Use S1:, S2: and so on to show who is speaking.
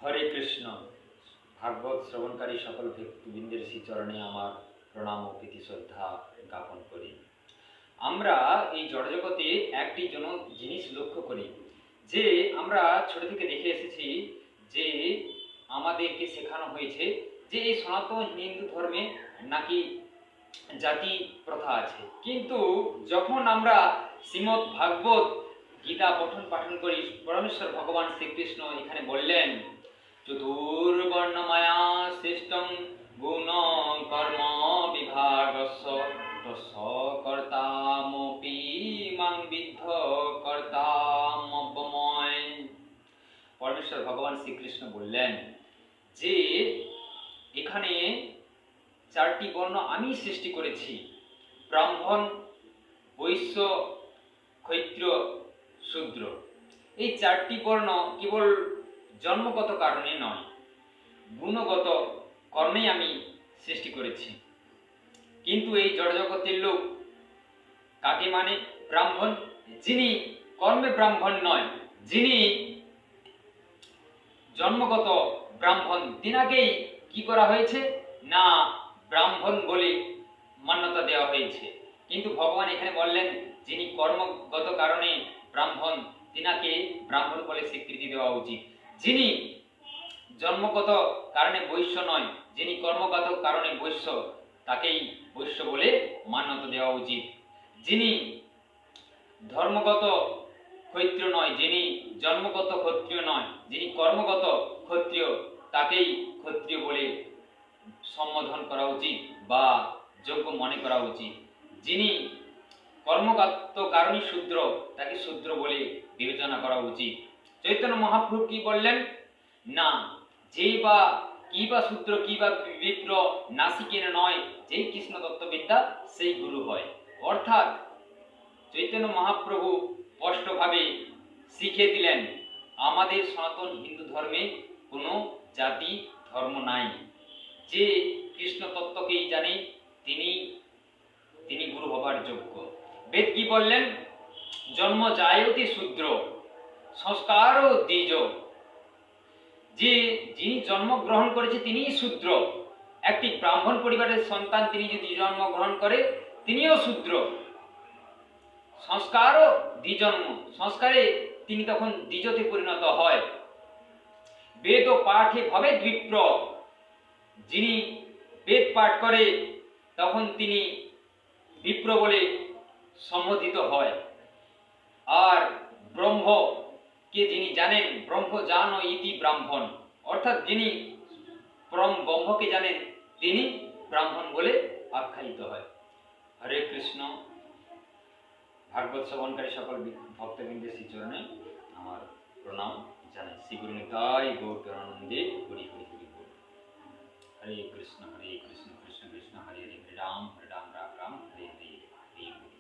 S1: হরে কৃষ্ণ। ভাগবত শ্রবণকারী সকল ভক্তবৃন্দের শ্রীচরণে আমার প্রণাম ও প্রীতি শ্রদ্ধা জ্ঞাপন করি। আমরা এই জড়জগতে একটি জিনিস লক্ষ্য করি যে আমরা ছোট থেকে দেখে এসেছি যে আমাদেরকে শেখানো হয়েছে যে এই সনাতন হিন্দু ধর্মে নাকি জাতি প্রথা আছে, কিন্তু যখন আমরা শ্রীমদ্ ভাগবত গীতা পঠন পাঠন করি, পরমেশ্বর ভগবান শ্রীকৃষ্ণ এখানে বললেন, চতুর্বর্ণমায়া সৃষ্টং গুণ কর্ম বিভাগস্য তস্য কর্তামপি মাং বিদ্ধ কর্তামব্যময়। পরমেশ্বর ভগবান শ্রীকৃষ্ণ বললেন যে এখানে চারটি বর্ণ আমি সৃষ্টি করেছি, ব্রাহ্মণ, বৈশ্য, ক্ষত্রিয়, শূদ্র। এই চারটি বর্ণ কেবল জন্মগত কারণে নয়, গুণগত কর্মেই আমি সৃষ্টি করেছি। কিন্তু এই জড়জগতের লোক কাকে মানে? ব্রাহ্মণ। যিনি কর্মে ব্রাহ্মণ নয়, যিনি জন্মগত ব্রাহ্মণ, তিনাকেই কি করা হয়েছে না ব্রাহ্মণ বলে মান্যতা দেওয়া হয়েছে। কিন্তু ভগবান এখানে বললেন যিনি কর্মগত কারণে ব্রাহ্মণ, তিনাকে ব্রাহ্মণ বলে স্বীকৃতি দেওয়া উচিত। যিনি জন্মগত কারণে বৈশ্য নয়, যিনি কর্মগত কারণে বৈশ্য, তাকেই বৈশ্য বলে মান্যতা দেওয়া উচিত। যিনি ধর্মগত ক্ষত্রিয় নয়, যিনি জন্মগত ক্ষত্রিয় নয়, যিনি কর্মগত ক্ষত্রিয়, তাকেই ক্ষত্রিয় বলে সম্বোধন করা উচিত বা যোগ্য মনে করা উচিত। যিনি কর্মগত কারণে শূদ্র, তাকে শূদ্র বলে বিবেচনা করা উচিত। চৈতন্য মহাপ্রভু কি বললেন না যে বা কি বা শূদ্র কি বা বিপ্র নাসিকের নয়, যেই কৃষ্ণ তত্ত্ববিদ্যা সেই গুরু হয়। অর্থাৎ চৈতন্য মহাপ্রভু স্পষ্টভাবে শিখিয়ে দিলেন আমাদের সনাতন হিন্দু ধর্মে কোনো জাতি ধর্ম নাই। যে কৃষ্ণ তত্ত্বকেই জানে তিনি গুরু হবার যোগ্য। বেদ কি বললেন? জন্ম জায়তে শূদ্র সংস্কারও দ্বিজ। যে যিনি জন্মগ্রহণ করেছে তিনিই শূদ্র। একটি ব্রাহ্মণ পরিবারের সন্তান তিনি যদি জন্মগ্রহণ করে তিনিও শূদ্র। সংস্কারও দ্বিজন্ম, সংস্কারে তিনি তখন দ্বিজতে পরিণত হয়। বেদ পাঠে ভবে বিপ্র, যিনি বেদ পাঠ করে তখন তিনি বিপ্র বলে সম্বোধিত হয়। আর ব্রহ্মকে যিনি জানেন, ব্রহ্ম জান ইতি ব্রাহ্মণ, অর্থাৎ যিনি ব্রহ্মকে জানেন তিনি ব্রাহ্মণ বলে আখ্যায়িত হয়। হরে কৃষ্ণ। ভাগবত শ্রবণকারী সকল ভক্তবৃন্দের শ্রীচরণে আমার প্রণাম জানাই। শ্রী গুরু নিতাই গৌর প্রেমানন্দে হরি হরি হরি বল। হরে কৃষ্ণ কৃষ্ণ কৃষ্ণ হরে হরে, হরে রাম রাম রাম হরে হরে, হরে